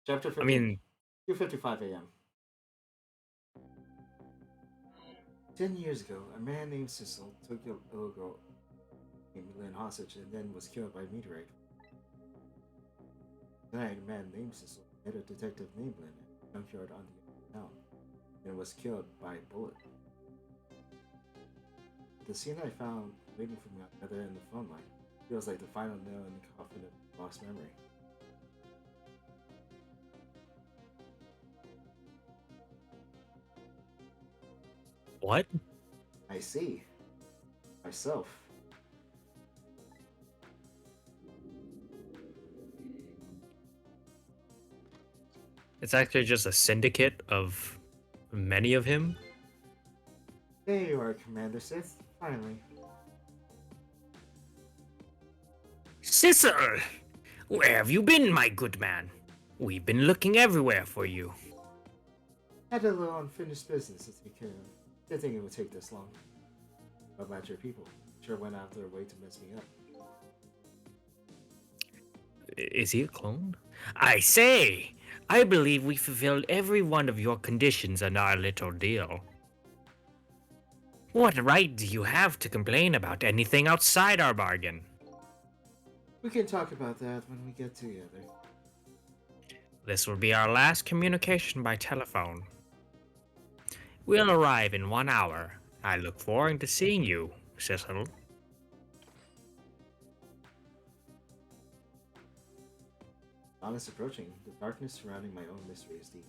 Chapter I 15, mean, 2:55 a.m. 10 years ago, a man named Cecil took a little girl named Lynn hostage and then was killed by a meteorite. Tonight, a man named Cecil met a detective named Lynn at a junkyard on the edge of town and was killed by a bullet. The scene I found waiting for me on the other end of the phone line feels like the final nail in the coffin of lost memory. what? I see. Myself. It's actually just a syndicate of many of him. There you are, Commander Sith. Finally. Cicel! Where have you been, my good man? We've been looking everywhere for you. Had a little unfinished business to take care of. Didn't think it would take this long. How about your people? Sure went out of their way to mess me up. Is he a clone? I say! I believe we fulfilled every one of your conditions in our little deal. What right do you have to complain about anything outside our bargain? We can talk about that when we get together. This will be our last communication by telephone. We'll arrive in 1 hour. I look forward to seeing you, Cecil. Dawn is approaching. The darkness surrounding my own mystery is deep.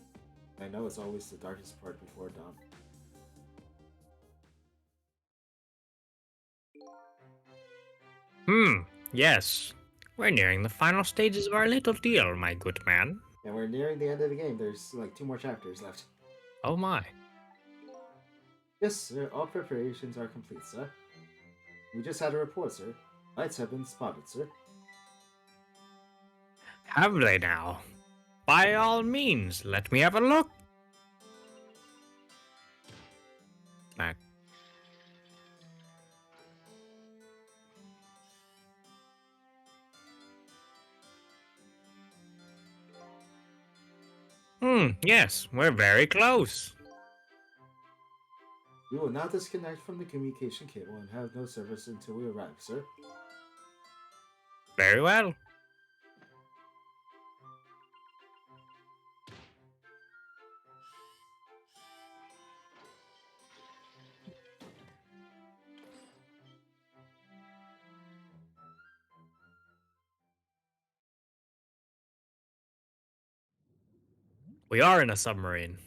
I know it's always the darkest part before dawn. Yes. We're nearing the final stages of our little deal, my good man. And we're nearing the end of the game. There's like two more chapters left. Oh my. Yes, sir. All preparations are complete, sir. We just had a report, sir. Lights have been spotted, sir. Have they now? By all means, let me have a look. Smack. Yes, we're very close. We will now disconnect from the communication cable and have no service until we arrive, sir. Very well. We are in a submarine.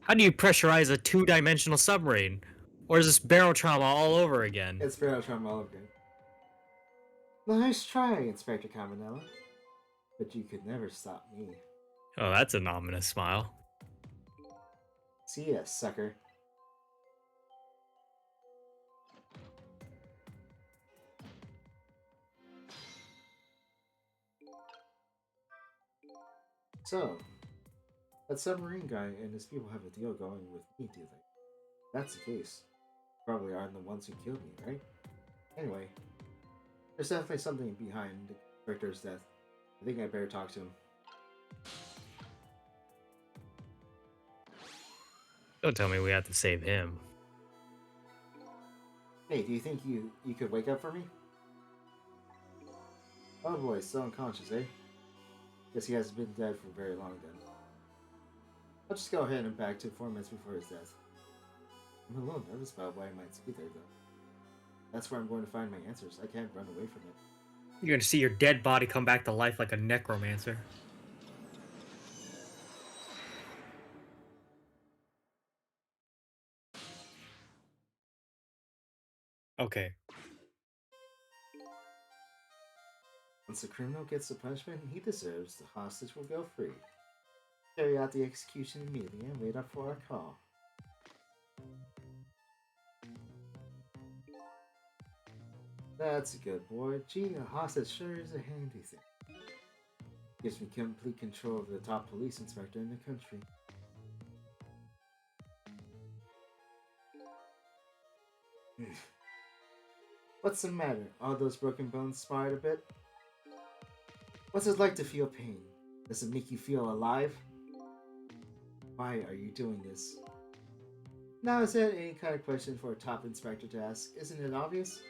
How do you pressurize a two-dimensional submarine? Or is this barrel trauma all over again? It's very much all over. Nice try, Inspector Cabenella. But you could never stop me. Oh, that's an ominous smile. See ya, sucker. So, that submarine guy and his people have a deal going with me, do they? That's the case. Probably aren't the ones who killed me, right? Anyway, there's definitely something behind the character's death. I think I better talk to him. Don't tell me we have to save him. Hey, do you think you could wake up for me? Oh boy, still unconscious, eh? Guess he hasn't been dead for very long then. I'll just go ahead and back to 4 minutes before his death. I'm a little nervous about why I might be there, though. That's where I'm going to find my answers. I can't run away from it. You're gonna see your dead body come back to life like a necromancer. Okay. Once the criminal gets the punishment he deserves, the hostage will go free. Carry out the execution immediately and wait up for our call. That's a good boy. Gee, a hostage sure is a handy thing. Gives me complete control of the top police inspector in the country. What's the matter? All those broken bones smarred a bit? What's it like to feel pain? Does it make you feel alive? Why are you doing this? Now, is that any kind of question for a top inspector to ask? Isn't it obvious?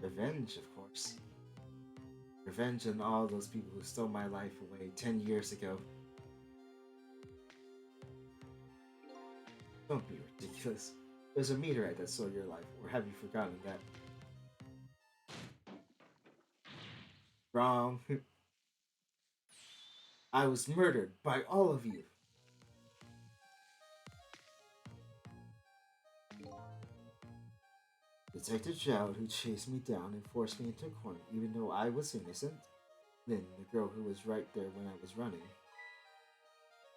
Revenge, of course. Revenge on all those people who stole my life away 10 years ago. Don't be ridiculous. There's a meteorite that stole your life, or have you forgotten that? Wrong. I was murdered by all of you. Detective Jowd, who chased me down and forced me into a corner even though I was innocent. Lynn, the girl who was right there when I was running.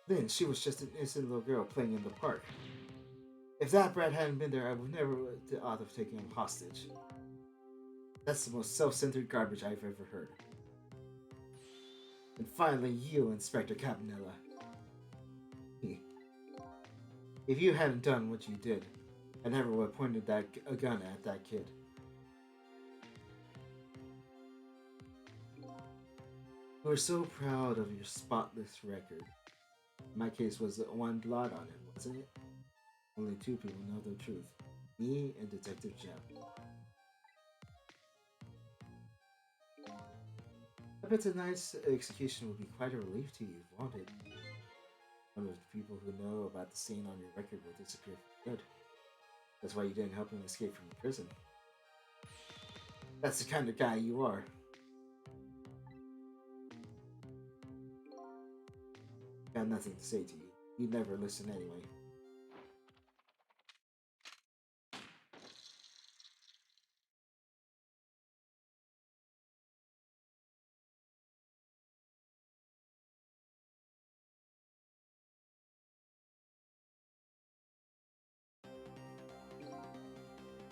Lynn, she was just an innocent little girl playing in the park. If that brat hadn't been there, I would never have thought of taking him hostage. That's the most self-centered garbage I've ever heard. And finally, you, Inspector Cabenella. If you hadn't done what you did, I never would have pointed a gun at that kid. You were so proud of your spotless record. My case was one blot on it, wasn't it? Only two people know the truth. Me and Detective Jeb. I bet tonight's execution will be quite a relief to you, won't it? One of the people who know about the stain on your record will disappear for good. That's why you didn't help him escape from the prison. That's the kind of guy you are. Got nothing to say to you. You never listen anyway.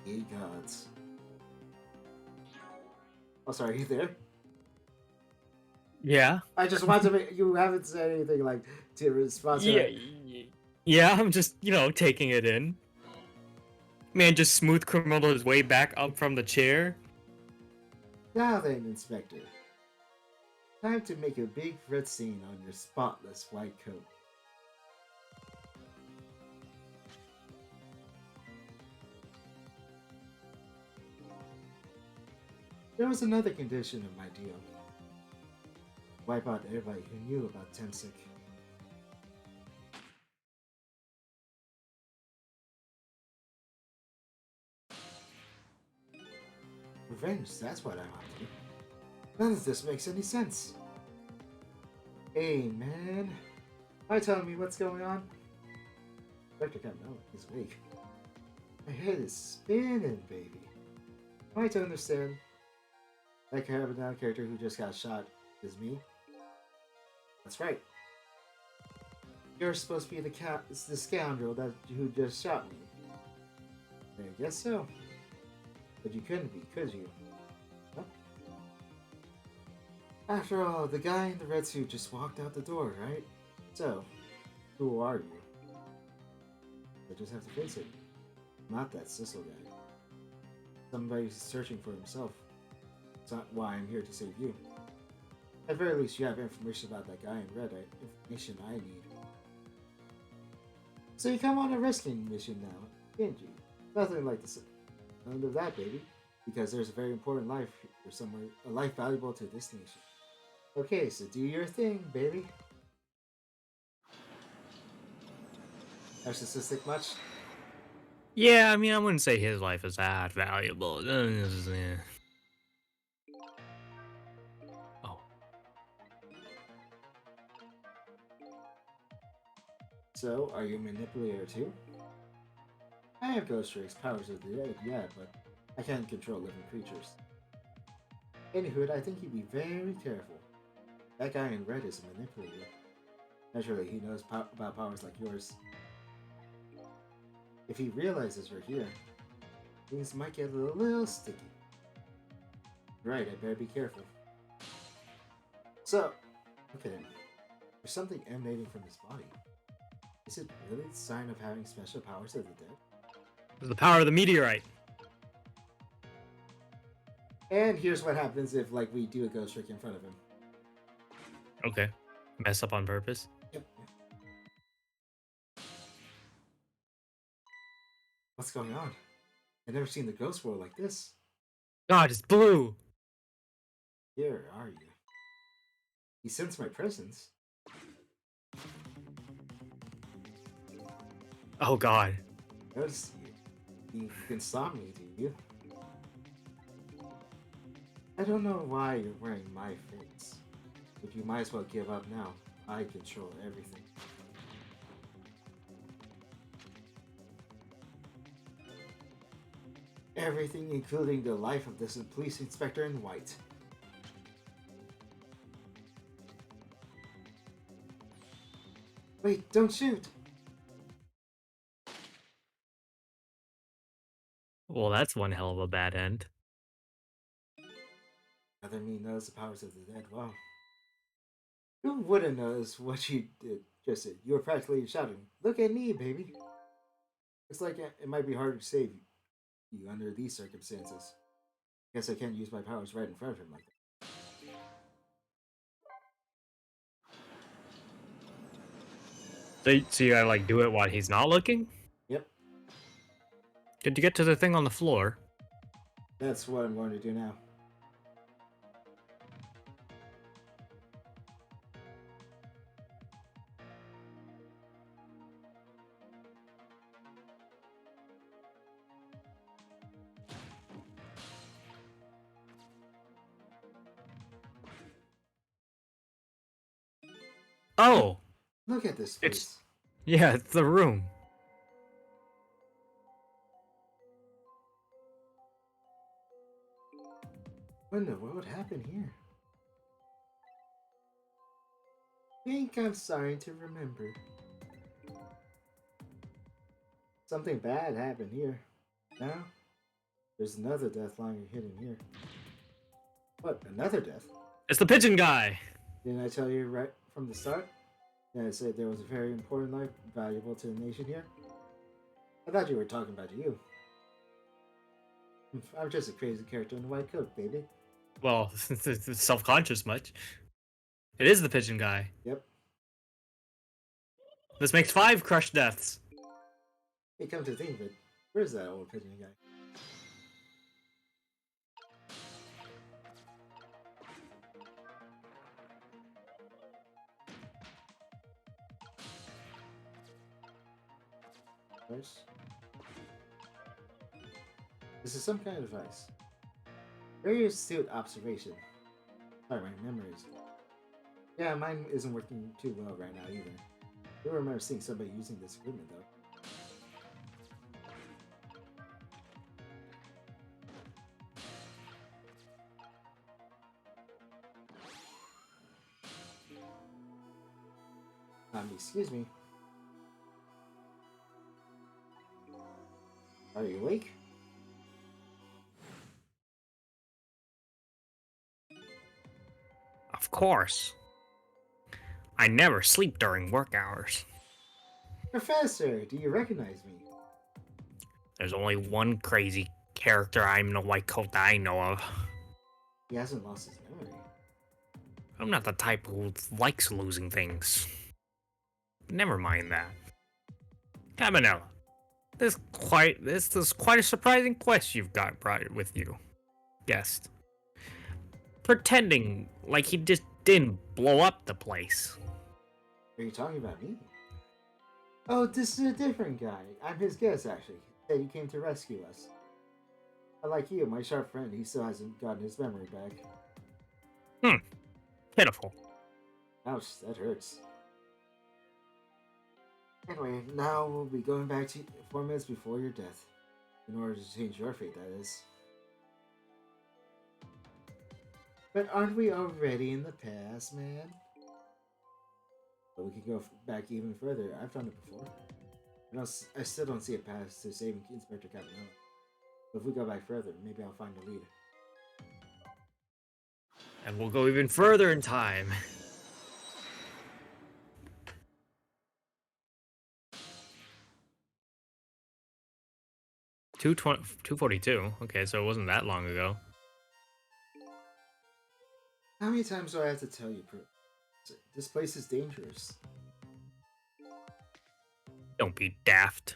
Ye gods. Oh, sorry, you there? Yeah. I just want to make you haven't said anything like to respond to Yeah. it. Yeah, I'm just, taking it in. Man just smooth criminaled his way back up from the chair. Now then, Inspector. Time to make a big red stain on your spotless white coat. There was another condition of my deal. Wipe out everybody who knew about Temsic. Revenge, that's what I want to do. None of this makes any sense. Hey, man. Are you telling me what's going on? Dr. Cabenella is awake. My head is spinning, baby. Am I to understand? That Cabenella character who just got shot is me? That's right. You're supposed to be the scoundrel who just shot me. I guess so. But you couldn't be, could you? Huh? After all, the guy in the red suit just walked out the door, right? So, who are you? I just have to face it. Not that Sissel guy. Somebody's searching for himself. It's not why I'm here to save you. At very least, you have information about that guy in red. Information I need. So you come on a rescuing mission now, didn't you? Nothing like the sound of that, baby. Because there's a very important life for somewhere, a life valuable to this nation. Okay, so do your thing, baby. Narcissistic much? Yeah, I mean, I wouldn't say his life is that valuable. Oh. So, are you a manipulator too? I have ghost rays, powers of the dead, yeah, but I can't control living creatures. Anywho, I think you'd be very careful. That guy in red is a manipulator. Naturally, he knows about powers like yours. If he realizes we're here, things might get a little sticky. Right, I better be careful. So, look at him. There's something emanating from his body. Is it really the sign of having special powers of the dead? The power of the meteorite. And here's what happens if like we do a ghost trick in front of him. Okay. Mess up on purpose. Yep. What's going on? I've never seen the ghost world like this. God, it's blue. Here are you. You sense my presence. Oh God. Notice you. You can stop me, do you? I don't know why you're wearing my face, but you might as well give up now. I control everything. Everything, including the life of this police inspector in white. Wait, don't shoot! Well, that's one hell of a bad end. Other me knows the powers of the dead well. Who wouldn't notice what you did just did? You were practically shouting, "Look at me, baby!" It's like it might be hard to save you under these circumstances. Guess I can't use my powers right in front of him like that. So you gotta like do it while he's not looking? Yep, Did you get to the thing on the floor? that's what I'm going to do now. Oh, Look at this it's place. yeah, it's the room. What in the world happened here? Think I'm starting to remember. Something bad happened here. Now, there's another death lying hidden here. What, another death? It's the pigeon guy. Didn't I tell you right from the start? That I said there was a very important life valuable to the nation here? I thought you were talking about you. I'm just a crazy character in a white coat, baby. Well, it's self-conscious much. It is the pigeon guy. Yep. This makes 5 crush deaths. Hey, come to think of it, where's that old pigeon guy? First, this is some kind of device. Very astute observation. Sorry, my memories. Yeah, mine isn't working too well right now either. I do remember seeing somebody using this equipment though. Excuse me. Are you awake? Of course. I never sleep during work hours. Professor, do you recognize me? There's only one crazy character I'm in a white coat that I know of. He hasn't lost his memory. I'm not the type who likes losing things. Never mind that. Cabenella, this is quite a surprising quest you've got brought with you. Guest. Pretending like he just didn't blow up the place. Are you talking about me? Oh, this is a different guy. I'm his guest, actually. He said he came to rescue us. Unlike you, my sharp friend, he still hasn't gotten his memory back. Pitiful. Ouch, that hurts. Anyway, now we'll be going back to 4 minutes before your death. In order to change your fate, that is. But aren't we already in the past, man? But we can go back even further. I've done it before. I still don't see a path to saving Inspector Cabenella. But if we go back further, maybe I'll find a lead. And we'll go even further in time. Two 242. Okay, so it wasn't that long ago. How many times do I have to tell you, this place is dangerous? Don't be daft.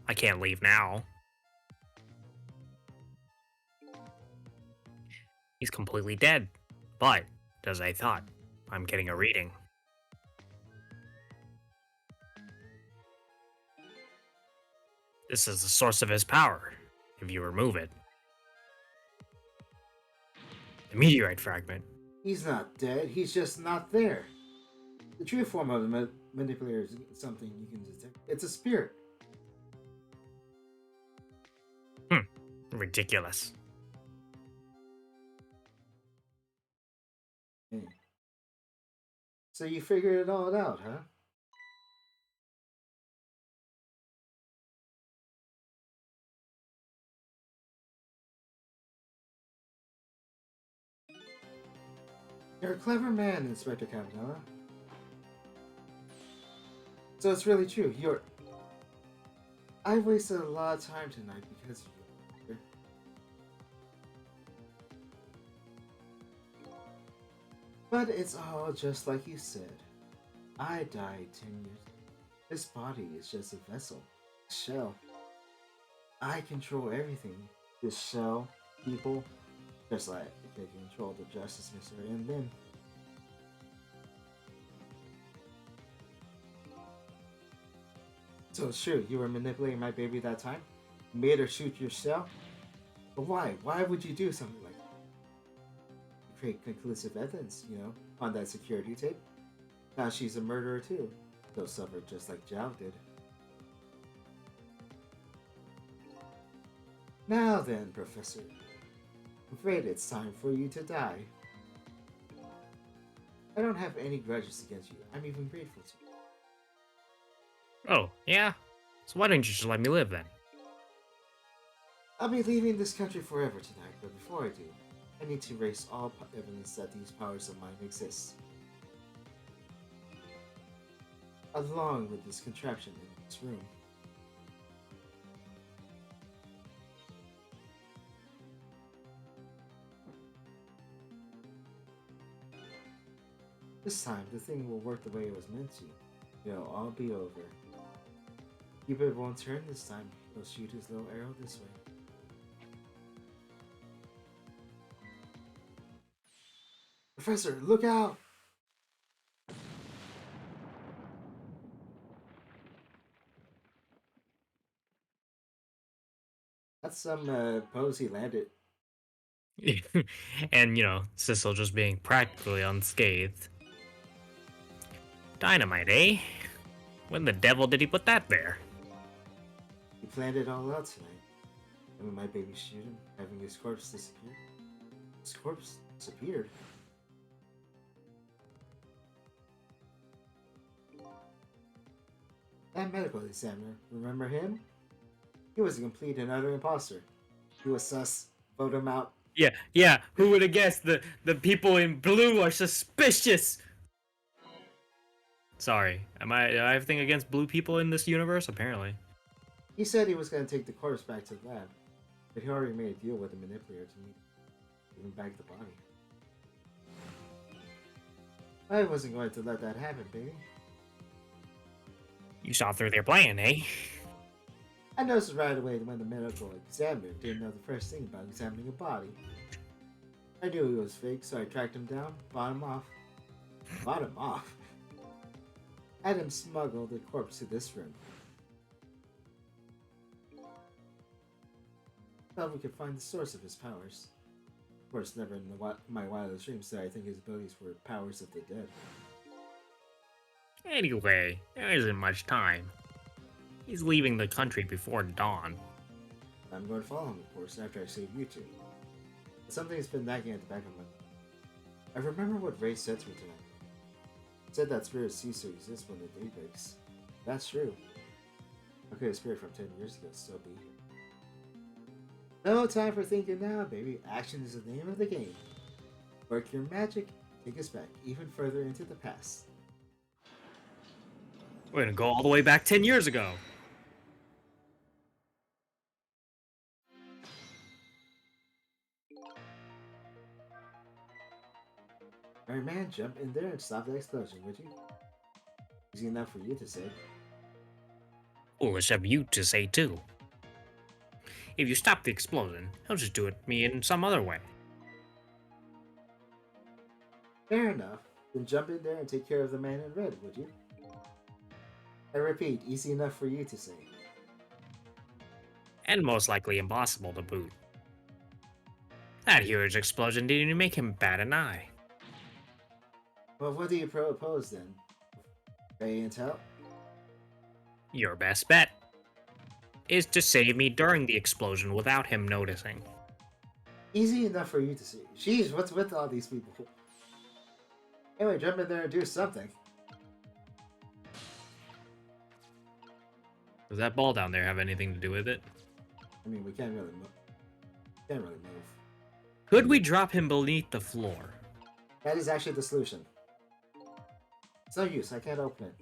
I can't leave now. He's completely dead. But, as I thought, I'm getting a reading. This is the source of his power, if you remove it. The meteorite fragment. He's not dead, he's just not there. The true form of the manipulator is something you can detect. It's a spirit. Ridiculous. Hey. So you figured it all out, huh? You're a clever man, Inspector Cabenella. So it's really true. I wasted a lot of time tonight because of you. But it's all just like you said. I died 10 years ago. This body is just a vessel, a shell. I control everything. This shell, people, just like they control the Justice Mystery, and then so it's true, you were manipulating my baby that time? You made her shoot your shell? But why? Why would you do something like that? You create conclusive evidence, on that security tape. Now she's a murderer too. She'll suffer just like Zhao did. Now then, Professor. I'm afraid it's time for you to die. I don't have any grudges against you. I'm even grateful to you. Oh, yeah? So why don't you just let me live then? I'll be leaving this country forever tonight, but before I do, I need to erase all evidence that these powers of mine exist. Along with this contraption in this room. This time, the thing will work the way it was meant to. It'll all be over. Cupid won't turn this time. He'll shoot his little arrow this way. Professor, look out! That's some pose he landed. And, Sissel just being practically unscathed. Dynamite, eh? When the devil did he put that there? He planned it all out tonight. And when my baby shoot him, having his corpse disappear. His corpse disappeared. That medical examiner, remember him? He was a complete and utter imposter. He was sus. Vote him out. Yeah. Who would have guessed the people in blue are suspicious? Sorry, do I have a thing against blue people in this universe? Apparently. He said he was going to take the corpse back to the lab, but he already made a deal with the manipulator to give him back the body. I wasn't going to let that happen, baby. You saw through their plan, eh? I noticed right away when the medical examiner didn't know the first thing about examining a body. I knew he was fake, so I tracked him down, bought him off. Bought him off? Had him smuggle the corpse to this room. Thought we could find the source of his powers. Of course, never in my wildest dreams did I think his abilities were powers of the dead. Anyway, there isn't much time. He's leaving the country before dawn. I'm going to follow him, of course, after I save you two. But something's been nagging at the back of my mind. I remember what Ray said to me tonight. He said that spirits cease to exist when the day breaks. That's true. How could a spirit from 10 years ago still be here? No time for thinking now, baby. Action is the name of the game. Work your magic, take us back even further into the past. We're gonna go all the way back 10 years ago. Alright, man, jump in there and stop the explosion, would you? Easy enough for you to say. Foolish of you to say too. If you stop the explosion, he'll just do it me in some other way. Fair enough. Then jump in there and take care of the man in red, would you? I repeat, easy enough for you to say. And most likely impossible to boot. That huge explosion didn't even make him bat an eye. Well, what do you propose then? Pay intel? Your best bet is to save me during the explosion without him noticing. Easy enough for you to say. Jeez, what's with all these people? Anyway, jump in there and do something. Does that ball down there have anything to do with it? I mean, we can't really move. Can't really move. Could we drop him beneath the floor? That is actually the solution. It's no use. I can't open it.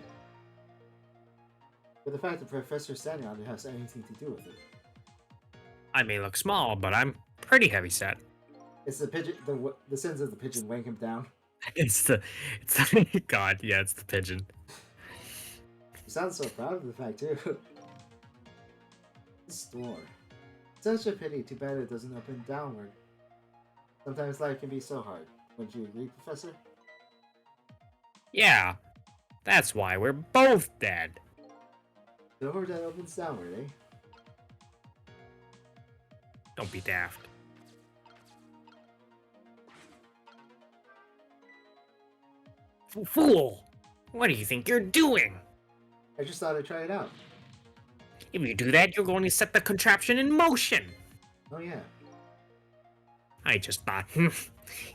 But the fact that Professor standing on it has anything to do with it. I may look small, but I'm pretty heavy set. It's the pigeon. The sins of the pigeon weighing him down. It's God, yeah, it's the pigeon. You sound so proud of the fact too. This door. Such a pity. Too bad it doesn't open downward. Sometimes life can be so hard. Wouldn't you agree, Professor? Yeah, that's why we're both dead. Door that opens downward, eh? Don't be daft. Fool! What do you think you're doing? I just thought I'd try it out. If you do that, you're going to set the contraption in motion. Oh yeah. I just thought,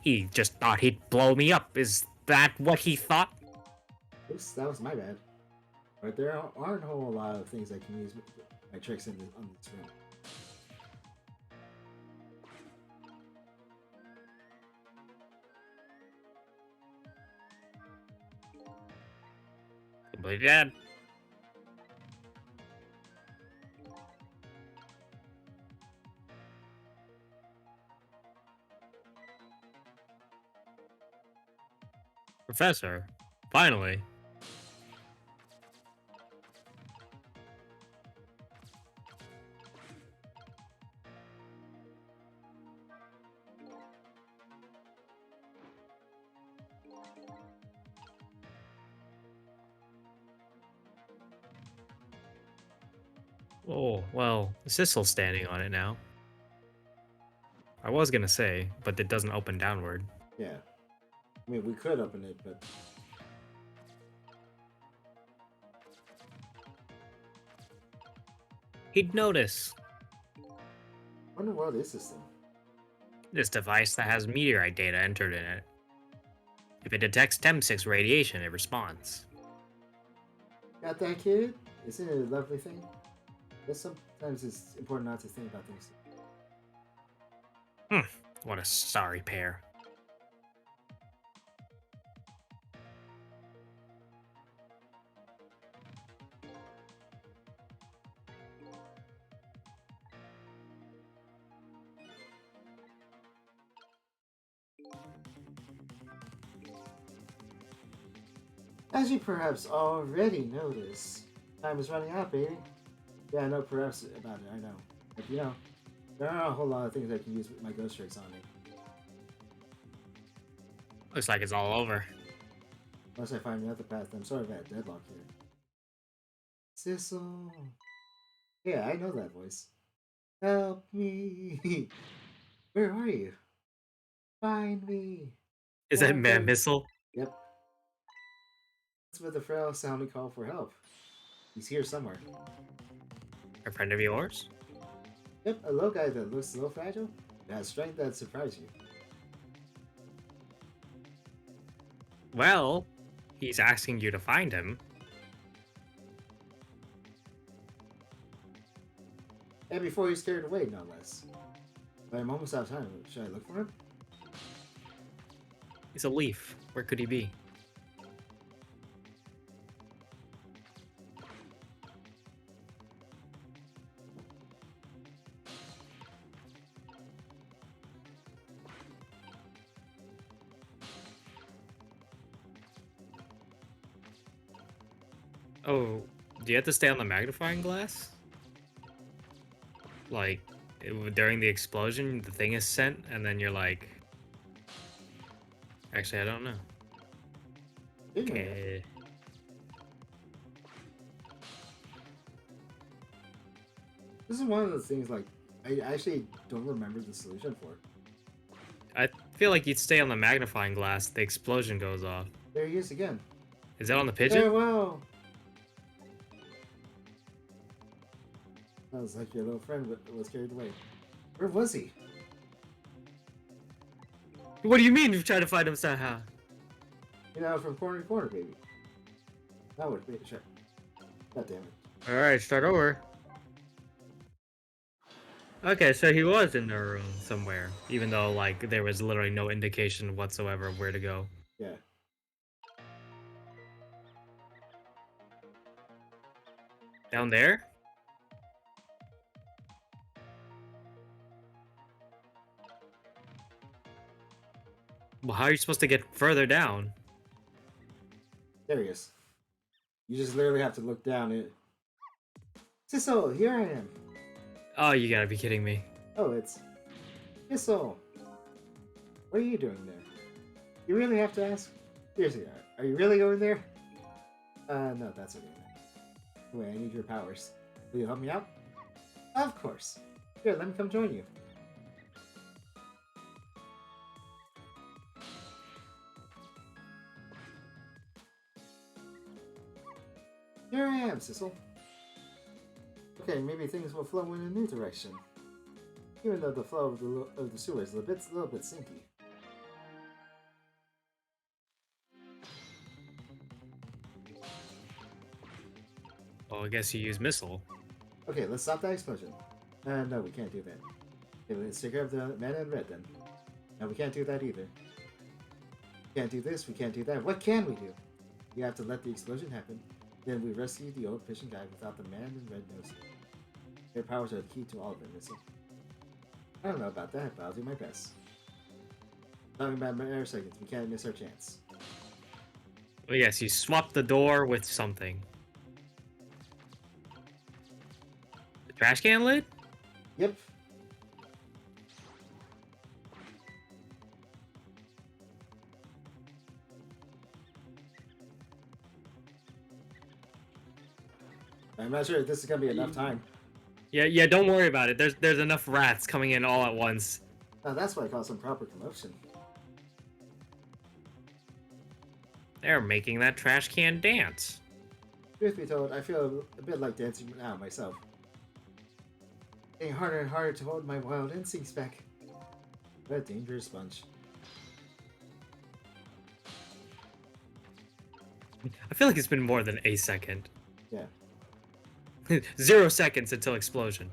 he just thought he'd blow me up. Is that what he thought? Oops, that was my bad. But there aren't a whole lot of things I can use my tricks on this room. Completely dead. Professor, finally. Oh, well, Sissel's standing on it now. I was gonna say, but it doesn't open downward. Yeah. I mean, we could open it, but He'd notice. wonder what is this thing? This device that has meteorite data entered in it. If it detects TEM6 radiation, it responds. Got that, kid? Isn't it a lovely thing? Guess sometimes it's important not to think about things. What a sorry pair. As you perhaps already noticed, time is running out, baby. Yeah, I know perhaps about it, I know. But you know, there are a whole lot of things I can use with my ghost tricks on it. Looks like it's all over. Unless I find another path, I'm sort of at deadlock here. Sissel. Yeah, I know that voice. Help me. Where are you? Find me. Is that Help Man me. Missile? Yep. That's what the frail soundly call for help. He's here somewhere. A friend of yours? Yep, a little guy that looks a little fragile, but has strength that surprises you. Well, he's asking you to find him. And before he's carried away, no less. But I'm almost out of time. Should I look for him? He's a leaf. Where could he be? Oh, do you have to stay on the magnifying glass? Like, during the explosion, the thing is sent, and then you're like, actually, I don't know. Didn't know yet. Okay. This is one of the things like I actually don't remember the solution for. I feel like you'd stay on the magnifying glass, the explosion goes off. There he is again. Is that on the pigeon? Farewell. Sounds like your little friend was carried away. Where was he? What do you mean you've tried to find him somehow? You know, from corner to corner, baby. That would be sure. God damn it. Alright, start over. Okay, so he was in the room somewhere, even though, like, there was literally no indication whatsoever of where to go. Yeah. Down there? Well, how are you supposed to get further down? There he is. You just literally have to look down it. Sissel, here I am. Oh, you gotta be kidding me. Oh, it's Sissel. What are you doing there? You really have to ask? Seriously, are you really going there? No, that's okay. Anyway, I need your powers. Will you help me out? Of course. Here, let me come join you. Here I am, Sissel. Okay, maybe things will flow in a new direction. Even though the flow of the sewer is a little bit sinky. Well, I guess you use missile. Okay, let's stop that explosion. No, we can't do that. Okay, let's take care of the man in red then. No, we can't do that either. We can't do this, we can't do that. What can we do? We have to let the explosion happen. Then we rescue the old fishing guy without the man in red noticing. Their powers are the key to all of it, Missy. I don't know about that, but I'll do my best. Talking about air seconds, we can't miss our chance. Well, yes, you swap the door with something. The trash can lid? Yep. I'm not sure if this is gonna be enough time. Yeah, don't worry about it. There's enough rats coming in all at once. Now that's what I call some proper commotion. They're making that trash can dance. Truth be told, I feel a bit like dancing now myself. Getting harder and harder to hold my wild instincts back. What a dangerous sponge. I feel like it's been more than a second. Yeah. 0 seconds until explosion.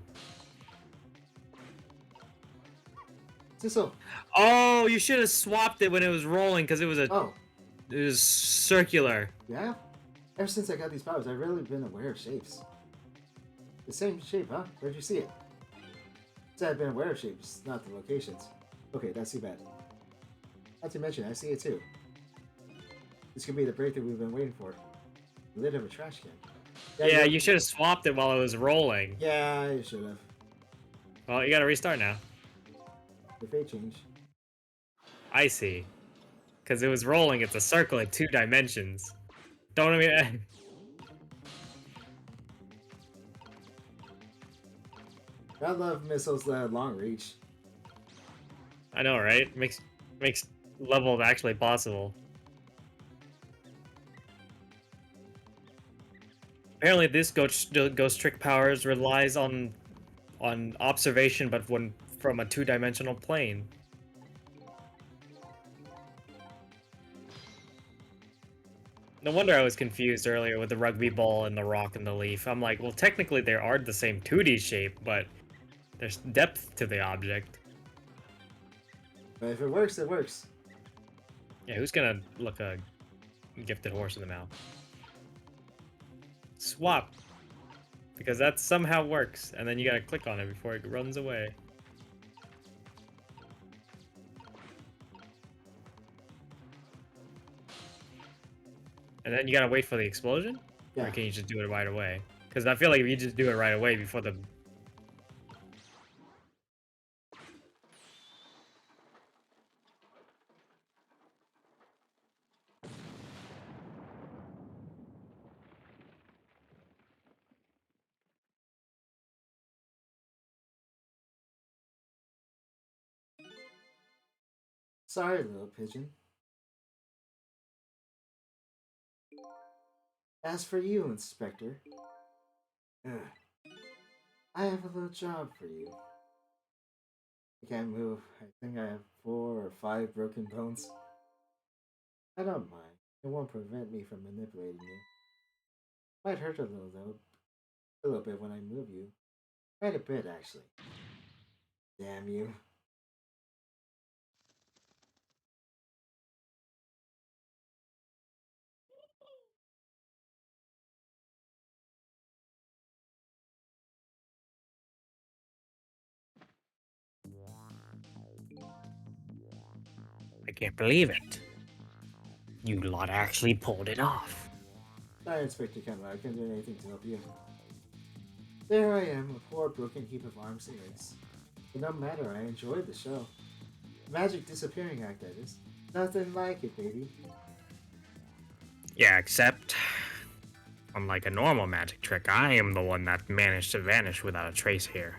Sissel! Oh, you should have swapped it when it was rolling because it was Oh, it was circular. yeah? Ever since I got these powers, I've really been aware of shapes. The same shape, huh? Where'd you see it? Said I've been aware of shapes, not the locations. Okay, that's too bad. Not to mention, I see it too. This could be the breakthrough we've been waiting for. The lid of a trash can. Yeah, you should have swapped it while it was rolling. Yeah, I should have. Well, you gotta restart now. The fate change. I see. Because it was rolling, it's a circle in 2 dimensions. Don't even... I love missiles that have long reach. I know, right? Makes level actually possible. Apparently, this ghost trick powers relies on observation, but when from a 2-dimensional plane. No wonder I was confused earlier with the rugby ball and the rock and the leaf. I'm like, well, technically they are the same 2D shape, but there's depth to the object. But if it works, it works. Yeah, who's gonna look a gifted horse in the mouth? Swap. Because that somehow works, and then you gotta click on it before it runs away. And then you gotta wait for the explosion? Or Yeah. can you just do it right away? Because I feel like if you just do it right away before the... Sorry, little pigeon. As for you, Inspector, ugh, I have a little job for you. I can't move. I think I have 4 or 5 broken bones. I don't mind. It won't prevent me from manipulating you. Might hurt a little though. A little bit when I move you. Quite a bit, actually. Damn you. I can't believe it. You lot actually pulled it off. Sorry, Inspector Cabenella. I can't do anything to help you. There I am, a poor broken heap of arms and legs. But no matter, I enjoyed the show. The magic disappearing act, that is. Nothing like it, baby. Yeah, except... Unlike a normal magic trick, I am the one that managed to vanish without a trace here.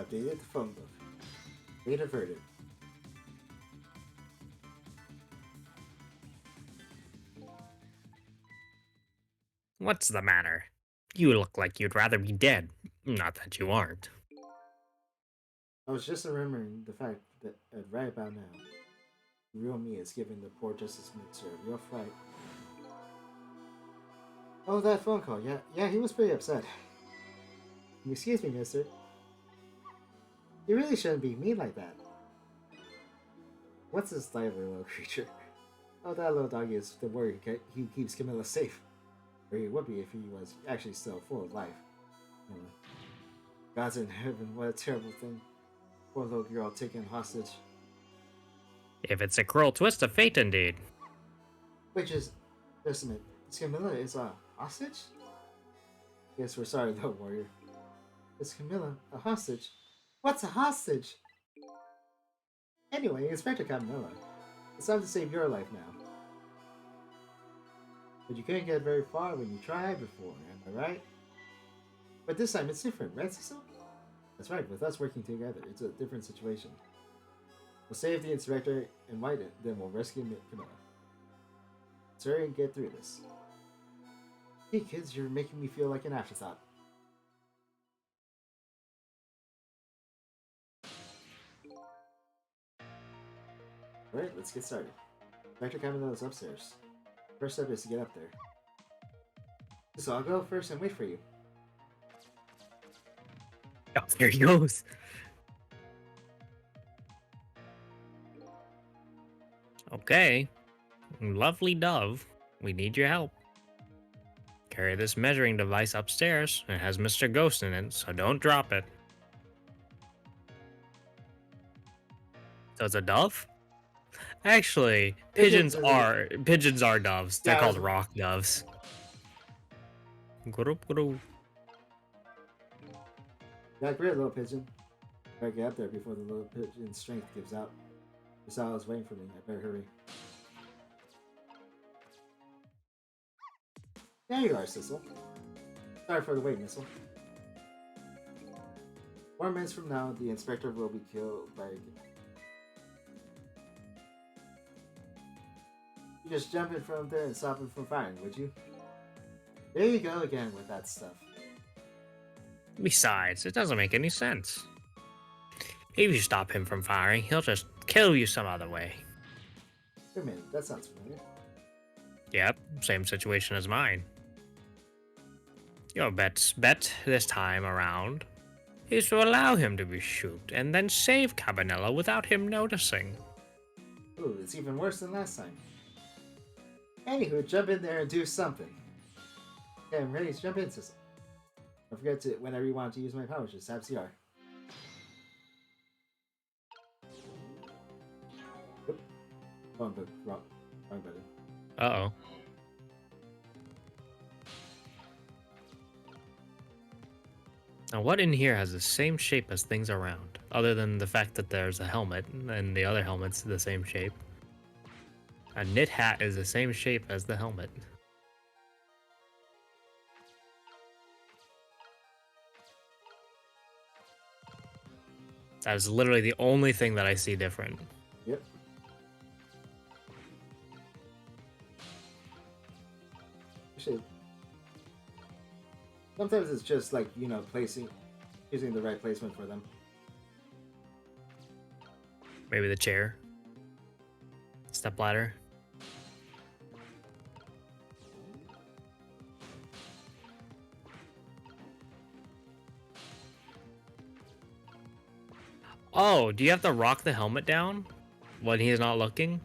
Updated the phone book. Fate averted. What's the matter? You look like you'd rather be dead. Not that you aren't. I was just remembering the fact that right about now, the real me is giving the poor Justice Minister a real fright. Oh, that phone call. Yeah, he was pretty upset. Excuse me, mister. You really shouldn't be mean like that. What's this lively little creature? Oh, that little doggy is the worry he keeps Camilla safe. Or he would be if he was actually still full of life. Uh, God's in heaven, what a terrible thing. Poor little girl taken hostage. If it's a cruel twist of fate, indeed. Which is, just a minute, this Camilla is a hostage? Yes, we're sorry, little warrior. Is Camilla a hostage? What's a hostage? Anyway, Inspector Cabenella, it's time to save your life now. But you couldn't get very far when you tried before, am I right? But this time it's different, right, Cecil? That's right, with us working together, it's a different situation. We'll save the inspector and White, then we'll rescue Camilla. Let's hurry and get through this. Hey kids, you're making me feel like an afterthought. Alright, let's get started. Inspector Cabenella is upstairs. First step is to get up there. So I'll go first and wait for you. Oh, there he goes. Okay. Lovely dove. We need your help. Carry this measuring device upstairs. It has Mr. Ghost in it, so don't drop it. So it's a dove? Actually, pigeons are doves. They're Yeah, called rock doves. Guru, guru. yeah, great little pigeon. Better get up there before the little pigeon's strength gives out. Misael is waiting for me. I better hurry. There you are, Cecil. Sorry for the wait, Missile. 4 minutes from now, the inspector will be killed by. You just jump in front of there and stop him from firing, would you? There you go again with that stuff. Besides, it doesn't make any sense. If you stop him from firing, he'll just kill you some other way. Wait a minute, that sounds familiar. Yep, same situation as mine. Your best bet this time around is to allow him to be shoot and then save Cabanella without him noticing. Ooh, it's even worse than last time. Anywho, jump in there and do something. Okay, I'm ready to jump in, Cecil. Don't forget to, whenever you want to use my powers, just tap CR. Oop. Wrong button. Now, what in here has the same shape as things around, other than the fact that there's a helmet and the other helmet's the same shape? A knit hat is the same shape as the helmet. That is literally the only thing that I see different. Yep. Actually, sometimes it's just like, using the right placement for them. Maybe the chair. Step ladder. Oh, do you have to rock the helmet down when he's not looking?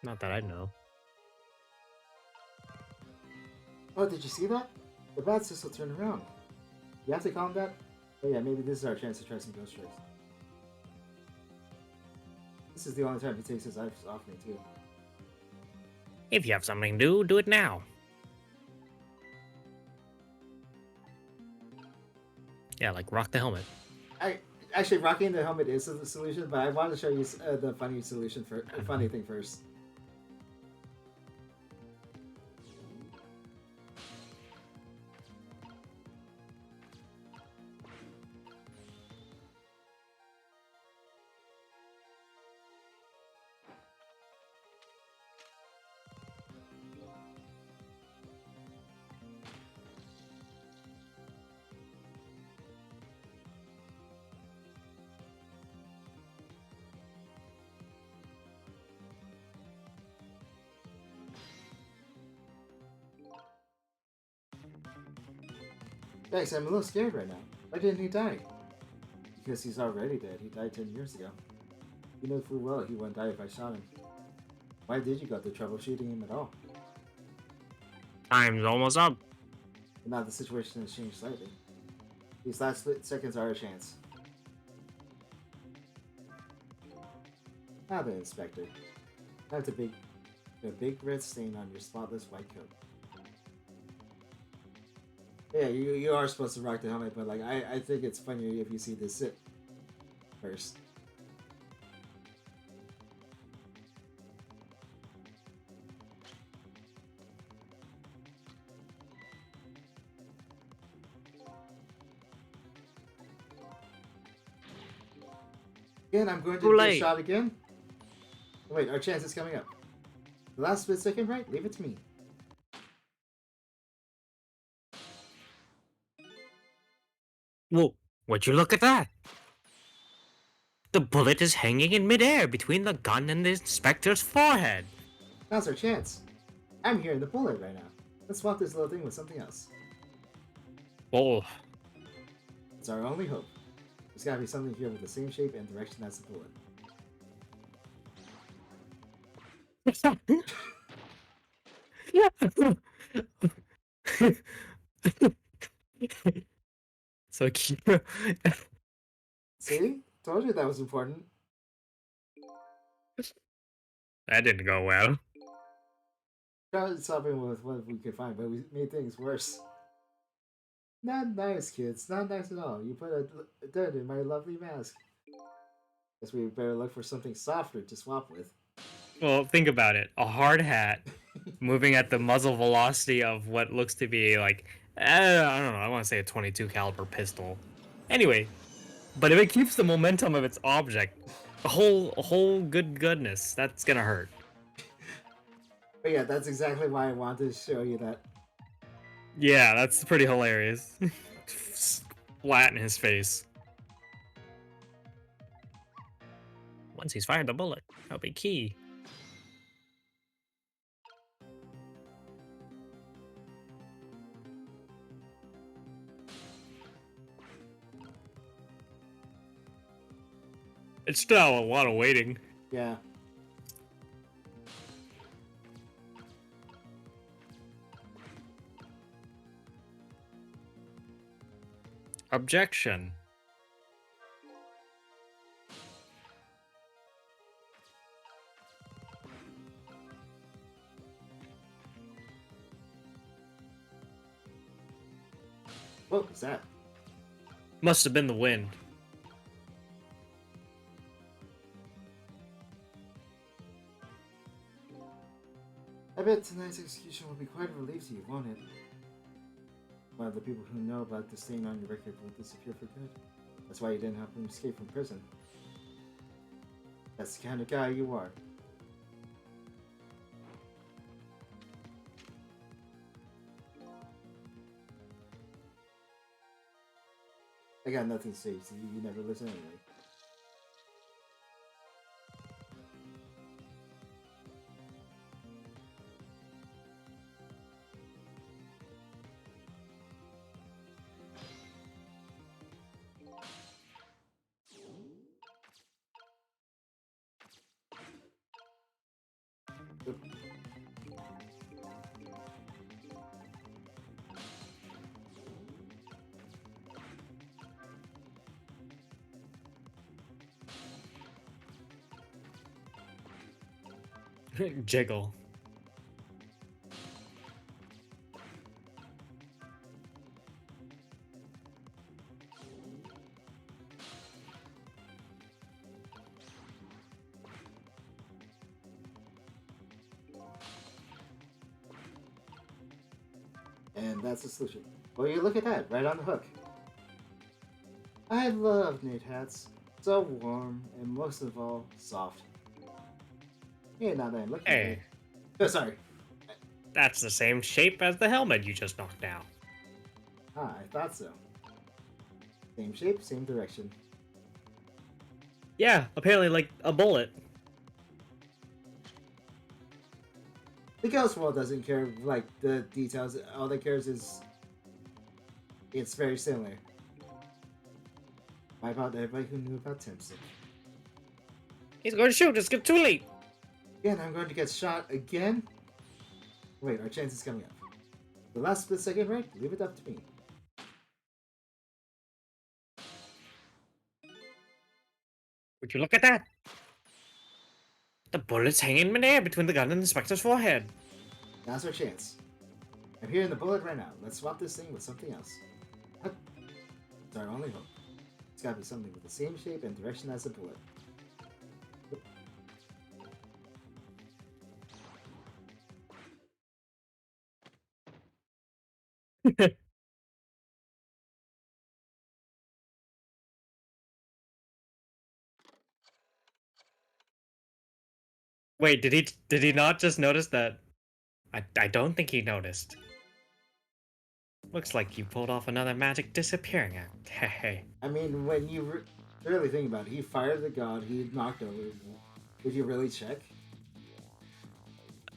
Not that I know. Oh, did you see that? The bat will turn around. You have to calm that? Oh yeah, maybe this is our chance to try some ghost strikes. This is the only time he takes his eyes off me, too. If you have something to do, do it now. Yeah, like rock the helmet. Actually, rocking the helmet is the solution, but I want to show you the funny solution funny thing first. Thanks, I'm a little scared right now. Why didn't he die? Because he's already dead. He died 10 years ago. You know full well he wouldn't die if I shot him. Why did you go to trouble shooting him at all? Time's almost up. But now the situation has changed slightly. These last split seconds are a chance. Now then, Inspector. That's a big red stain on your spotless white coat. Yeah, you are supposed to rock the helmet, but like I think it's funnier if you see this sit first. Again, I'm going to Too get late. shot again. Wait, our chance is coming up. The last split second, right? Leave it to me. Whoa, would you look at that? The bullet is hanging in midair between the gun and the inspector's forehead. Now's our chance. I'm hearing the bullet right now. Let's swap this little thing with something else. Whoa. It's our only hope. There's gotta be something here with the same shape and direction as the bullet. So cute. See? Told you that was important. That didn't go well. Tried something with what we could find, but we made things worse. Not nice, kids. Not nice at all. You put a dent in my lovely mask. Guess we better look for something softer to swap with. Well, think about it. A hard hat moving at the muzzle velocity of what looks to be like, I don't know, I want to say a 22 caliber pistol. Anyway, but if it keeps the momentum of its object, a whole goodness, that's gonna hurt. But yeah, that's exactly why I wanted to show you that. Yeah, that's pretty hilarious. Flat in his face. Once he's fired the bullet, that'll be key. It's still a lot of waiting. Yeah. Objection. What was that? Must have been the wind. I bet tonight's execution will be quite a relief to you, won't it? One of the people who know about the stain on your record will disappear for good. That's why you didn't help him escape from prison. That's the kind of guy you are. I got nothing to say to you. You never listen anyway. Jiggle. And that's the solution. Well, you look at that, right on the hook. I love knit hats. So warm, and most of all, soft. Hey, now that I'm looking at Hey, it. Oh, sorry. that's the same shape as the helmet you just knocked down. Ah, I thought so. Same shape, same direction. Yeah, apparently like a bullet. The Ghost World doesn't care, like, the details. All it cares is it's very similar. Why about everybody who knew about Timson? He's going to shoot. It's too late. Again, I'm going to get shot again? Wait, our chance is coming up. The last split second, right? Leave it up to me. Would you look at that? The bullet's hanging in midair between the gun and the Spectre's forehead. Now's our chance. I'm hearing the bullet right now. Let's swap this thing with something else. Huh. It's our only hope. It's gotta be something with the same shape and direction as the bullet. Wait, did he not just notice that? I don't think he noticed. Looks like you pulled off another magic disappearing act. Hey. I mean, when you really think about it, he fired the god, he knocked over. Did you really check?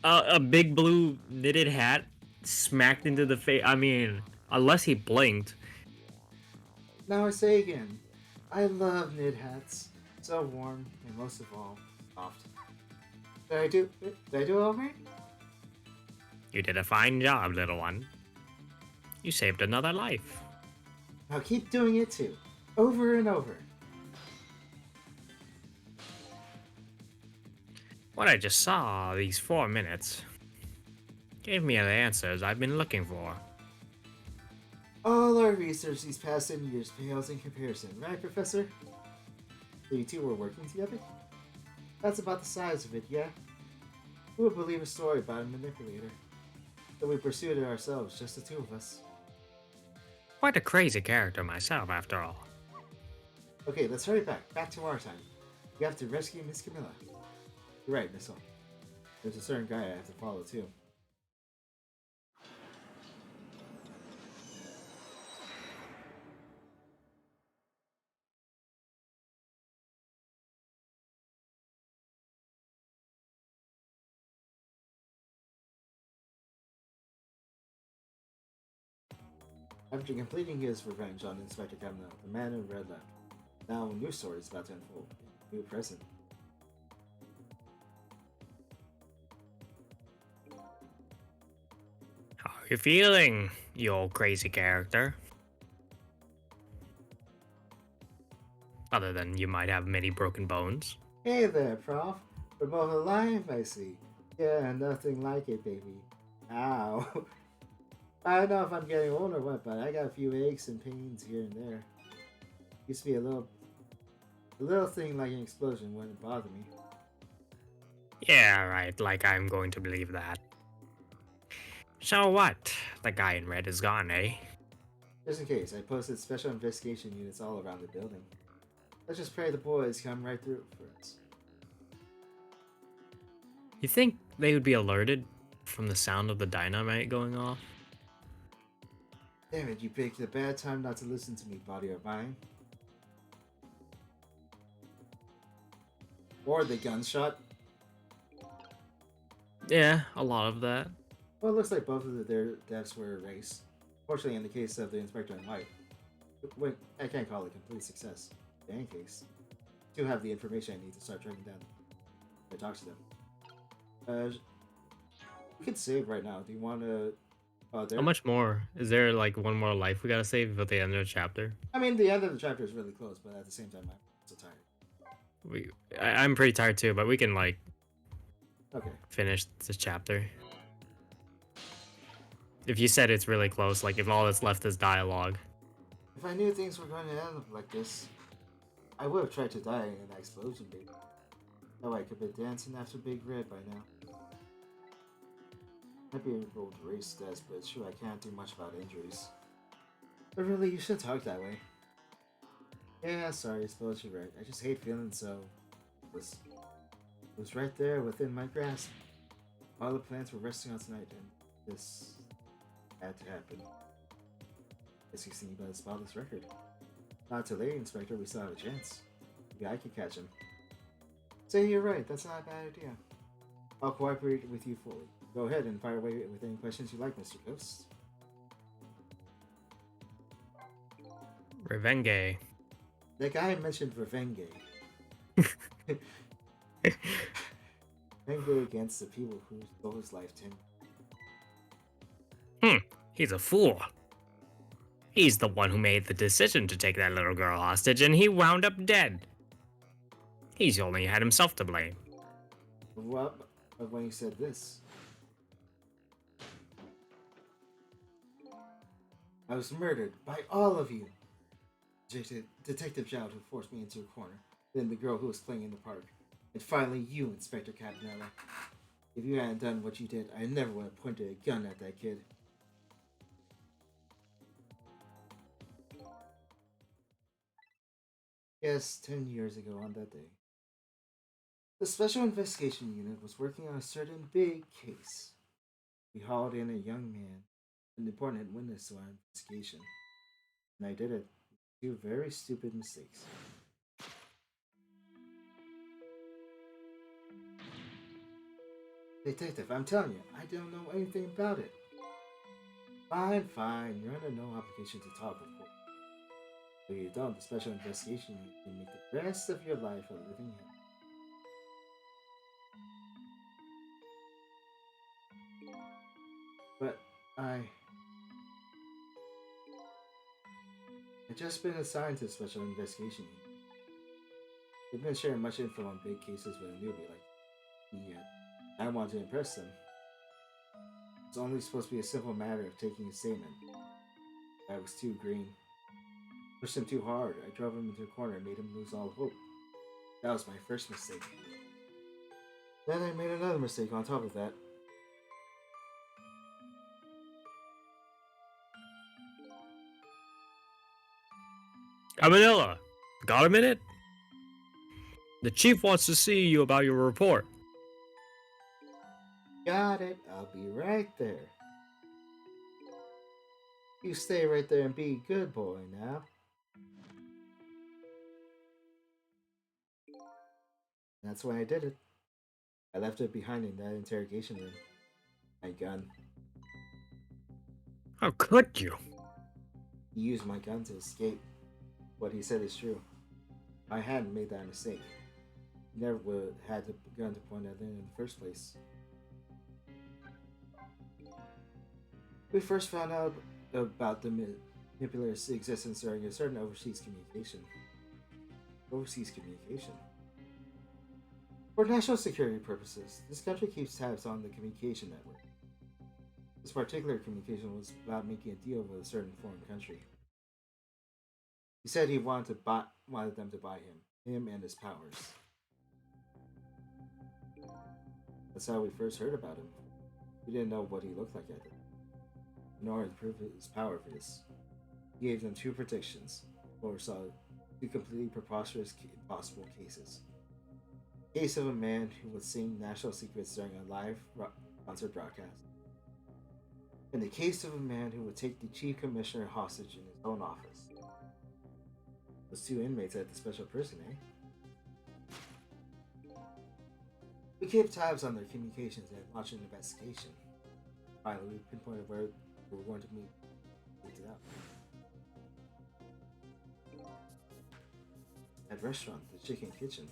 A big blue knitted hat smacked into the face. I mean, unless he blinked. Now I say again, I love knit hats. So warm, and most of all, soft. Did I do all right? You did a fine job, little one. You saved another life. Now keep doing it too. Over and over. What I just saw these 4 minutes gave me the answers I've been looking for. All our research these past 10 years pales in comparison, right, Professor? So you two were working together? That's about the size of it, yeah? Who would believe a story about a manipulator? So we pursued it ourselves, just the two of us. Quite a crazy character myself, after all. Okay, let's hurry back to our time. We have to rescue Miss Camilla. You're right, Missile. There's a certain guy I have to follow, too. After completing his revenge on Inspector Cabenella, the man in red left. Now a new story is about to unfold. New present. How are you feeling, you old crazy character? Other than you might have many broken bones. Hey there, Prof. We're both alive, I see. Yeah, nothing like it, baby. Ow. I don't know if I'm getting old or what, but I got a few aches and pains here and there. Used to be a little thing like an explosion wouldn't bother me. Yeah, right, like I'm going to believe that. So what? The guy in red is gone, eh? Just in case, I posted special investigation units all around the building. Let's just pray the boys come right through for us. You think they would be alerted from the sound of the dynamite going off? Damn it, you picked a bad time not to listen to me, body or mind. Or the gunshot. Yeah, a lot of that. Well, it looks like both of their deaths were erased. Fortunately, in the case of the inspector in white, wait, I can't call it a complete success. In any case, I do have the information I need to start tracking down. I talk to them. We can save right now. Do you want to? How There. much more? Is there like one more life we gotta save at the end of the chapter? I mean, the end of the chapter is really close, but at the same time, I'm so tired. I'm pretty tired too, but we can like Okay. finish this chapter. If you said it's really close, like if all that's left is dialogue. If I knew things were going to end up like this, I would have tried to die in an explosion, baby. That way I could be dancing after Big Red by now. Might be able to raise stats, but sure, I can't do much about injuries. But really, you should talk that way. Yeah, sorry, I suppose you're right. I just hate feeling so. It was right there within my grasp. All the plans were resting on tonight, and this had to happen. Guess you seen by the spotless record. Not too late, Inspector. We still have a chance. Maybe I could catch him. Say you're right. That's not a bad idea. I'll cooperate with you fully. Go ahead and fire away with any questions you like, Mr. Ghost. Revenge. The guy mentioned Revenge. Revenge against the people who stole his life, Tim. He's a fool. He's the one who made the decision to take that little girl hostage, and he wound up dead. He's only had himself to blame. What? But when he said this, I was murdered by all of you. Detective Joud who forced me into a corner, then the girl who was playing in the park, and finally you, Inspector Cabenella. If you hadn't done what you did, I never would have pointed a gun at that kid. Yes, 10 years ago on that day. The Special Investigation Unit was working on a certain big case. We hauled in a young man, an important witness to our investigation. And I did it. Two very stupid mistakes. Detective, I'm telling you, I don't know anything about it. Fine, fine. You're under no obligation to talk, of course. If you don't, the Special Investigation Unit can make the rest of your life a living hell. But I just been assigned to the Special Investigation Unit. They've been sharing much info on big cases with a newbie like me yet. I want to impress them. It's only supposed to be a simple matter of taking a statement. I was too green. Pushed him too hard. I drove him into a corner and made him lose all hope. That was my first mistake. Then I made another mistake on top of that. Cabenella, got a minute? The chief wants to see you about your report. Got it. I'll be right there. You stay right there and be a good boy now. That's why I did it. I left it behind in that interrogation room. My gun. How could you? He used my gun to escape. What he said is true. I hadn't made that mistake. He never would have had the gun to point at him in the first place. We first found out about the manipulator's existence during a certain overseas communication. Overseas communication? For national security purposes, this country keeps tabs on the communication network. This particular communication was about making a deal with a certain foreign country. He said he wanted them to buy him and his powers. That's how we first heard about him. We didn't know what he looked like at it. In order to prove his power for this, he gave them two predictions, foresaw two completely preposterous, impossible cases. The case of a man who would sing national secrets during a live concert broadcast, and the case of a man who would take the chief commissioner hostage in his own office. Those two inmates at the special prison, eh? We kept tabs on their communications and launched an investigation. Finally, we pinpointed where we were going to meet. It up. At restaurant, the Chicken Kitchen.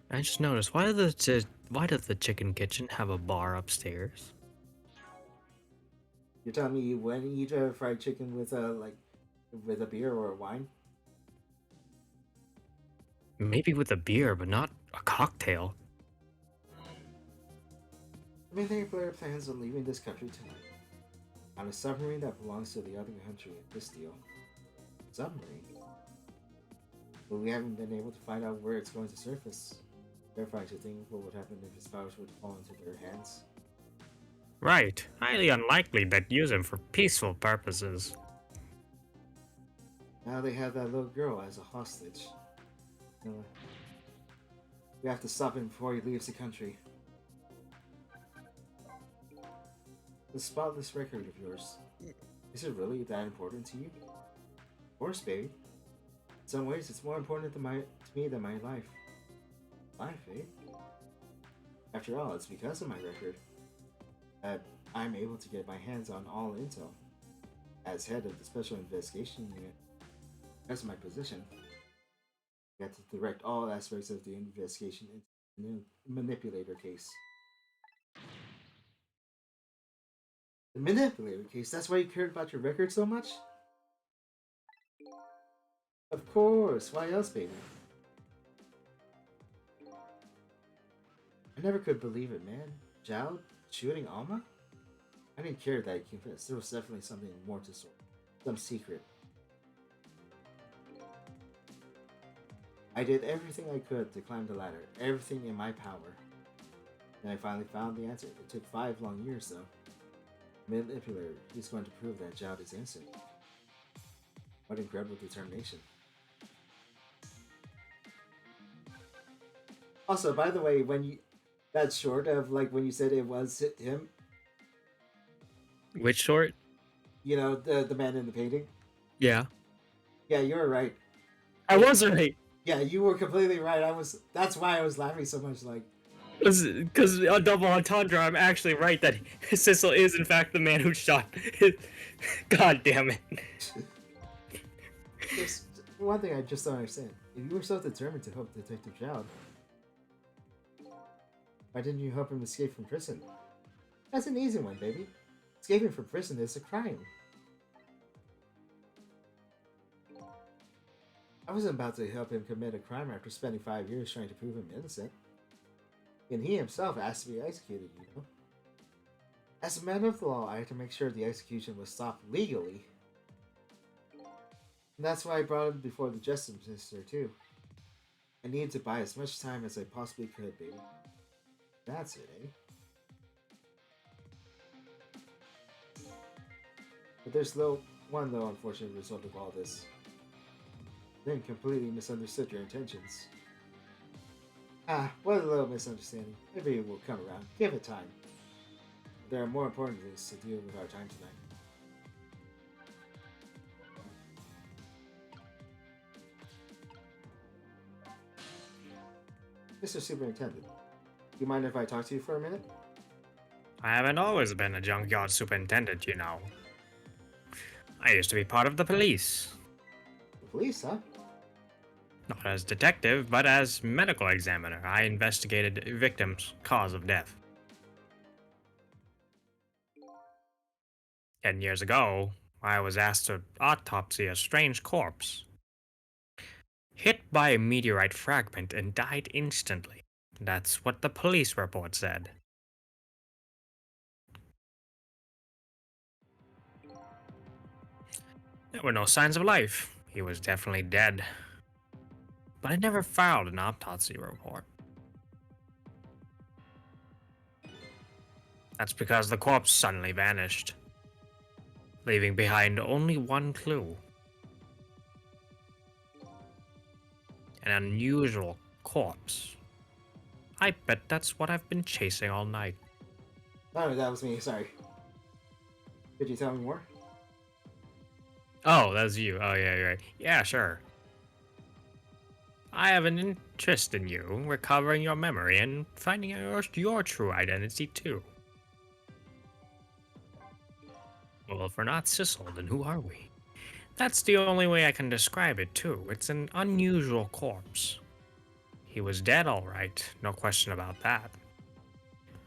I just noticed why does the chicken kitchen have a bar upstairs? You're telling me you went and eat fried chicken with with a beer or a wine? Maybe with a beer, but not a cocktail. I mean, they Blair plans on leaving this country tonight on a submarine that belongs to the other country in this deal. Submarine? But we haven't been able to find out where it's going to surface. Terrifying to think what would happen if his powers would fall into their hands. Right. Highly unlikely they'd use him for peaceful purposes. Now they have that little girl as a hostage. Uh, we have to stop him before he leaves the country. The spotless record of yours. Is it really that important to you? Of course, baby. In some ways, it's more important to me than my life. Life, eh? After all, it's because of my record that I'm able to get my hands on all intel. As head of the Special Investigation Unit, because of my position, I get to direct all aspects of the investigation into the manipulator case. The manipulator case? That's why you cared about your record so much? Of course. Why else, baby? I never could believe it, man. Jao shooting Alma? I didn't care that he confessed. There was definitely something more to sort. Some secret. I did everything I could to climb the ladder. Everything in my power. And I finally found the answer. It took 5 long years, though. Manipulator, he's going to prove that Jao is innocent. What incredible determination. Also, by the way, when you that's short of like when you said it was him, Which sort? you know, the man in the painting. Yeah. Yeah, you were right. I was right. Yeah, you were completely right. That's why I was laughing so much. Like, Because on double entendre, I'm actually right that Sissel is in fact the man who shot. God damn it. there's one thing I just don't understand. If you were so determined to help Detective Zhao, why didn't you help him escape from prison? That's an easy one, baby. Escaping from prison is a crime. I wasn't about to help him commit a crime after spending 5 years trying to prove him innocent. And he himself asked to be executed, you know? As a matter of the law, I had to make sure the execution was stopped legally. And that's why I brought him before the Justice Minister, too. I needed to buy as much time as I possibly could, baby. That's it, eh? But there's one little unfortunate result of all this. Then completely misunderstood your intentions. Ah, what a little misunderstanding. Maybe it will come around. Give it time. There are more important things to deal with our time tonight. Mr. Superintendent, do you mind if I talk to you for a minute? I haven't always been a junkyard superintendent, you know. I used to be part of the police. The police, huh? Not as detective, but as medical examiner. I investigated victims' cause of death. 10 years ago, I was asked to autopsy a strange corpse. Hit by a meteorite fragment and died instantly. That's what the police report said. There were no signs of life. He was definitely dead. But I never filed an autopsy report. That's because the corpse suddenly vanished, leaving behind only one clue. An unusual corpse. I bet that's what I've been chasing all night. Oh, that was me. Sorry. Could you tell me more? Oh, that's you. Oh, yeah, you're right. Yeah, sure. I have an interest in you, recovering your memory and finding out your true identity, too. Well, if we're not Sissel, then who are we? That's the only way I can describe it, too. It's an unusual corpse. He was dead, all right, no question about that.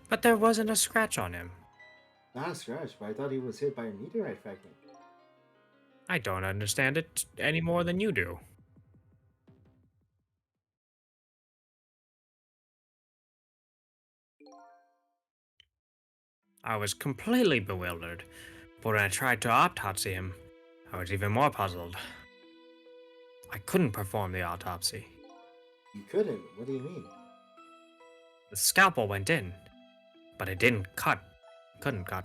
But there wasn't a scratch on him. Not a scratch, but I thought he was hit by a meteorite fragment. I don't understand it any more than you do. I was completely bewildered, but when I tried to autopsy him, I was even more puzzled. I couldn't perform the autopsy. You couldn't? What do you mean? The scalpel went in, but it didn't cut. Couldn't cut.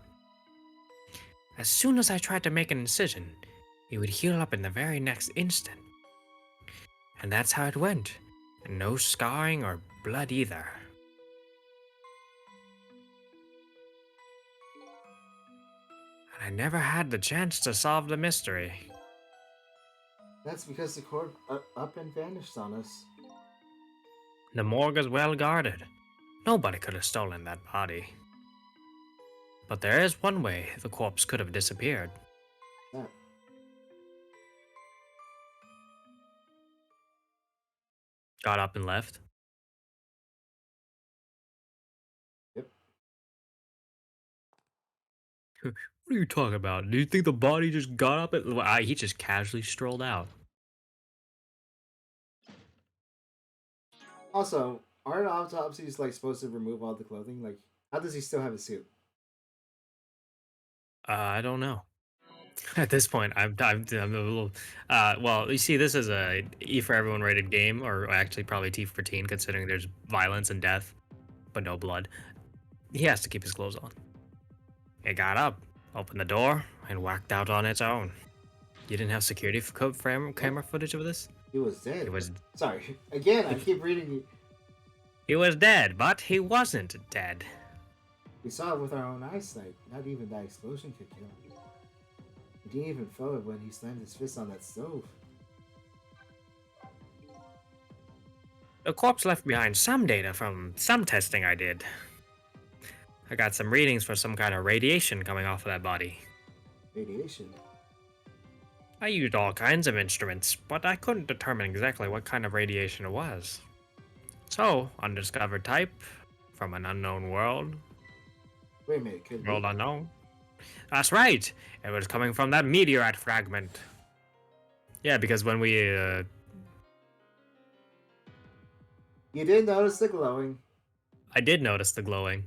As soon as I tried to make an incision, it would heal up in the very next instant. And that's how it went. And no scarring or blood either. And I never had the chance to solve the mystery. That's because the corpse up and vanished on us. The morgue is well guarded. Nobody could have stolen that body. But there is one way the corpse could have disappeared. That. Got up and left. Yep. What are you talking about? Do you think the body just got up and he just casually strolled out? Also, aren't autopsies like supposed to remove all the clothing? Like, how does he still have a suit? I don't know. At this point, I'm a little. Well, you see, this is a E for everyone rated game, or actually probably T for teen, considering there's violence and death, but no blood. He has to keep his clothes on. It got up, opened the door, and whacked out on its own. You didn't have security What? camera footage of this? He was dead. He was Sorry. Again, I keep reading. he was dead, but he wasn't dead. We saw it with our own eyesight. Not even that explosion could kill him. He didn't even feel it when he slammed his fist on that stove. The corpse left behind some data from some testing I did. I got some readings for some kind of radiation coming off of that body. Radiation. I used all kinds of instruments, but I couldn't determine exactly what kind of radiation it was. So, undiscovered type, from an unknown world, Wait a minute, could world be. unknown. That's right! It was coming from that meteorite fragment. Yeah, because when we, You did notice the glowing. I did notice the glowing.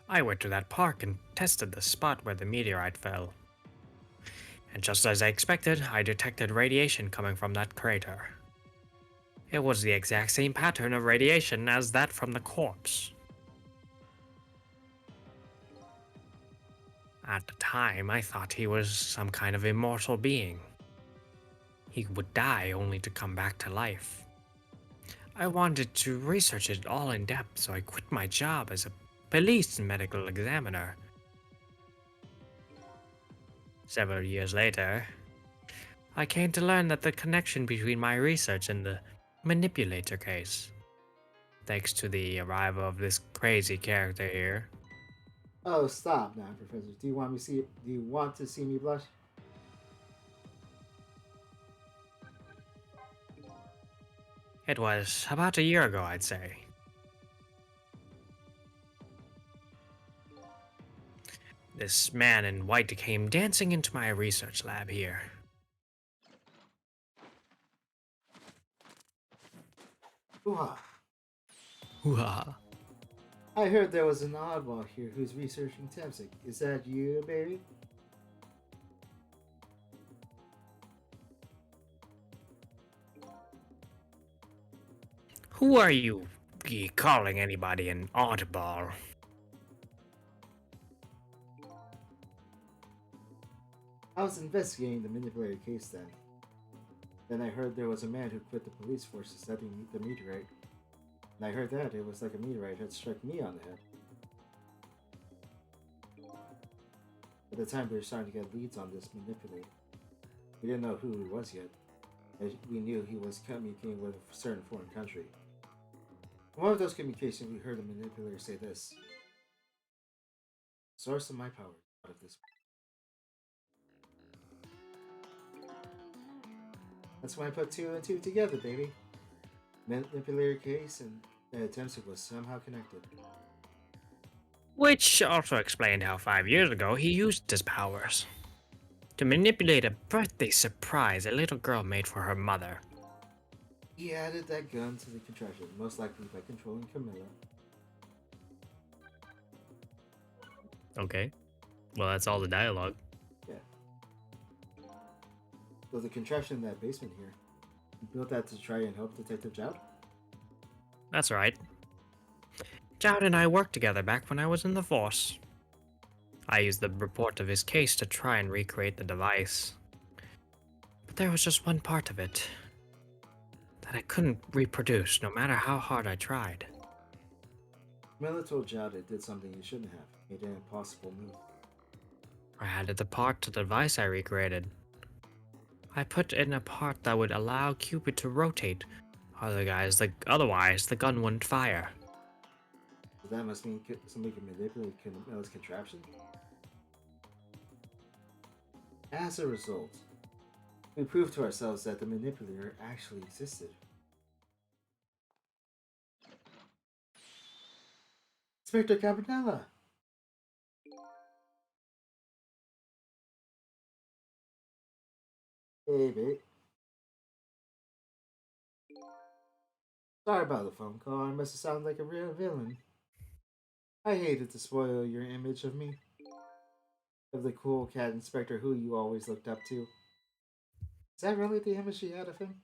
I went to that park and tested the spot where the meteorite fell. And just as I expected, I detected radiation coming from that crater. It was the exact same pattern of radiation as that from the corpse. At the time, I thought he was some kind of immortal being. He would die only to come back to life. I wanted to research it all in depth, so I quit my job as a police medical examiner. Several years later, I came to learn that the connection between my research and the manipulator case. Thanks to the arrival of this crazy character here. Oh, stop now, Professor. Do you want me see? Do you want to see me blush? It was about a year ago, I'd say. This man in white came dancing into my research lab here. Hoo-ha. Hoo-ha. I heard there was an oddball here who's researching Temsic. Is that you, baby? Who are you calling anybody an oddball? I was investigating the manipulator case then. Then I heard there was a man who quit the police force to study the meteorite. And I heard that it was like a meteorite had struck me on the head. At the time, we were starting to get leads on this manipulator. We didn't know who he was yet. We knew he was communicating with a certain foreign country. In one of those communications, we heard the manipulator say this: "Source of my power out of this." That's when I put two and two together, baby. Manipulator case and the attempts was somehow connected. Which also explained how 5 years ago he used his powers to manipulate a birthday surprise a little girl made for her mother. He added that gun to the contraption, most likely by controlling Camilla. Okay. Well, that's all the dialogue. Yeah. So the contraption in that basement here, you built that to try and help Detective Jout? That's right. Jowd and I worked together back when I was in the force. I used the report of his case to try and recreate the device. But there was just one part of it that I couldn't reproduce no matter how hard I tried. Camilla told Jout it did something he shouldn't have, made an impossible move. I added the part to the device I recreated. I put in a part that would allow Cupid to rotate. Otherwise, the gun wouldn't fire. So that must mean somebody can manipulate Camilla's contraption? As a result, we proved to ourselves that the manipulator actually existed. Inspector Cabenella! Hey, babe. Sorry about the phone call. I must have sounded like a real villain. I hated to spoil your image of me. Of the cool cat inspector who you always looked up to. Is that really the image you had of him?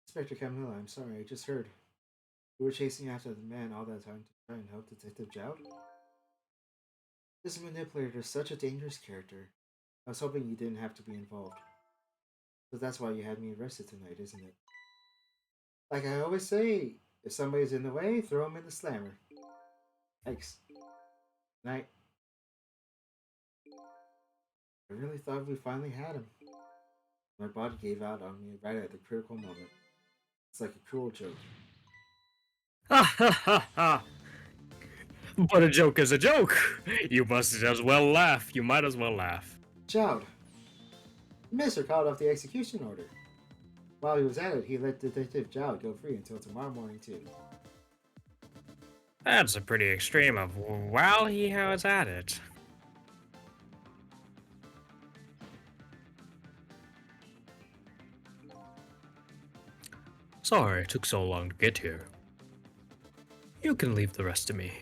Inspector Camilla, I'm sorry, I just heard. You were chasing after the man all that time to try and help Detective Jout? This manipulator is such a dangerous character. I was hoping you didn't have to be involved. So that's why you had me arrested tonight, isn't it? Like I always say, if somebody's in the way, throw him in the slammer. Thanks. Night. I really thought we finally had him. My body gave out on me right at the critical moment. It's like a cruel joke. Ha ha ha ha! But a joke is a joke! You must as well laugh. You might as well laugh. Jout! Mr. called off the execution order. While he was at it, he let Detective Jout go free until tomorrow morning, too. That's a pretty extreme of while he was at it. Sorry it took so long to get here. You can leave the rest to me.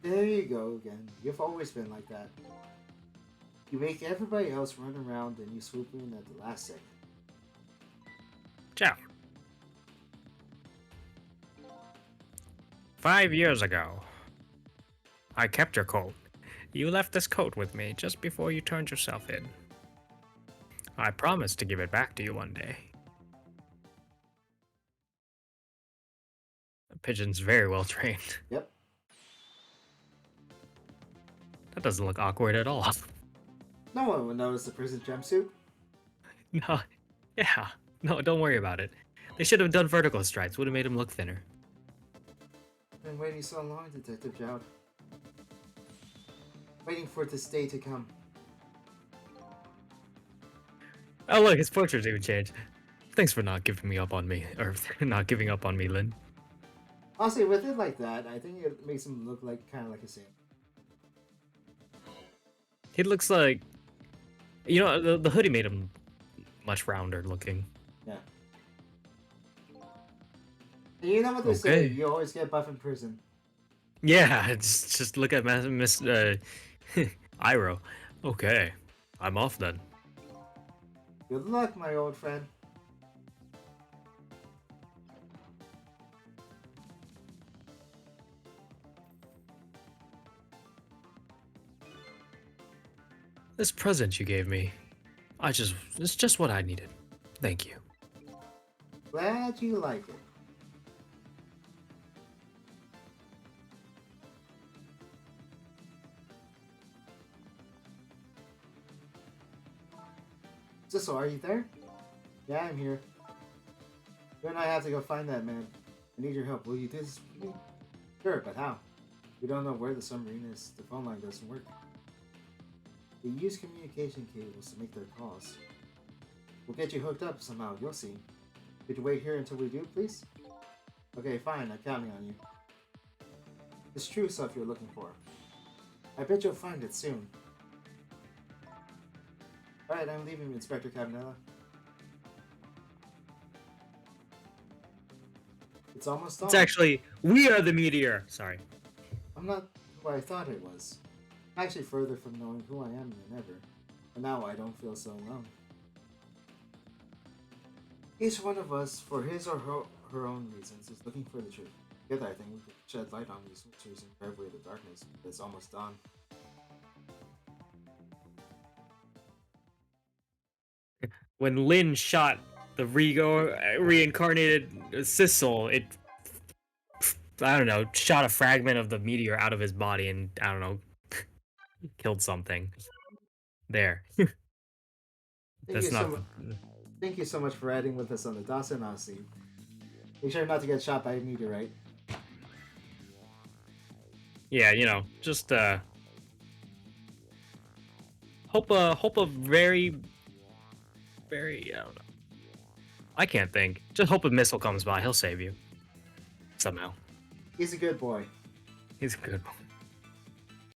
There you go again. You've always been like that. You make everybody else run around and you swoop in at the last second. Ciao. 5 years ago, I kept your coat. You left this coat with me just before you turned yourself in. I promised to give it back to you one day. The pigeon's very well trained. Yep. That doesn't look awkward at all. No one would notice the prison jumpsuit. No, yeah, no, don't worry about it. They should have done vertical stripes, would have made him look thinner. I've been waiting so long, Detective Jout. Waiting for this day to come. Oh look, his portrait's even changed. Thanks for not giving me up on me, or not giving up on me, Lynn. Honestly, with it like that, I think it makes him look like kind of like a saint. He looks like the hoodie made him much rounder looking. Yeah. And you know what they say, Okay. you always get buff in prison. Yeah, just look at Miss Iroh. Okay, I'm off then. Good luck, my old friend. This present you gave me, it's just what I needed. Thank you. Glad you like it. So, are you there? Yeah, I'm here. You and I have to go find that man. I need your help. Will you do this for me? Sure, but how? We don't know where the submarine is. The phone line doesn't work. They use communication cables to make their calls. We'll get you hooked up somehow, you'll see. Could you wait here until we do, please? Okay, fine, I'm counting on you. It's true stuff you're looking for. I bet you'll find it soon. Alright, I'm leaving, Inspector Cabenella. It's almost It's dawn. actually we are the meteor. Sorry. I'm not who I thought I was. I'm actually further from knowing who I am than ever. But now I don't feel so alone. Each one of us, for his or her own reasons, is looking for the truth. Together, I think we can shed light on these mysteries and drive away the darkness. It's almost dawn. When Lin shot the reincarnated Sissel, it I don't know, shot a fragment of the meteor out of his body and I don't know, killed something. There. Thank you That's so not much. Thank you so much for riding with us on the Dawson Odyssey. Make sure not to get shot by a meteorite. yeah, just hope a very I don't know. I can't think. Just hope a missile comes by. He'll save you somehow. He's a good boy. He's a good one.